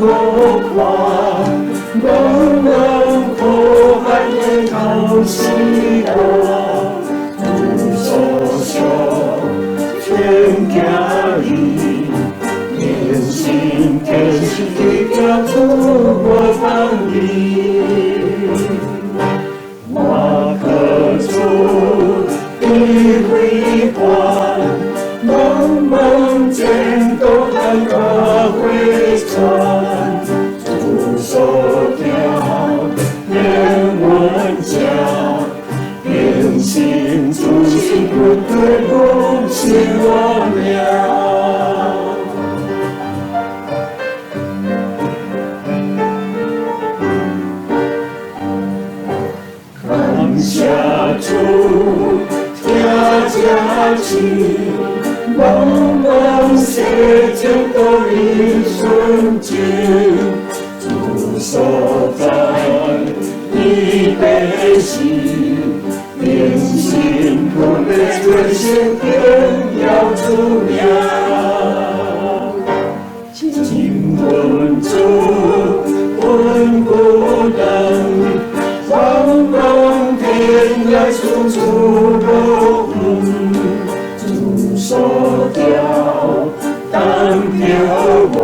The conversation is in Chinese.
无看，我能可爱的头是我，无所想，天惊伊，天心天是地条主我放你，我可主的辉煌，茫茫间都看它回转，主手条连万家，变心主心不对不是我了。看下主家家亲，茫茫世间都一瞬间，主所在一悲喜，连心不被最先天要主了。经文主问不能，茫茫天涯处处都主所调，单飘我。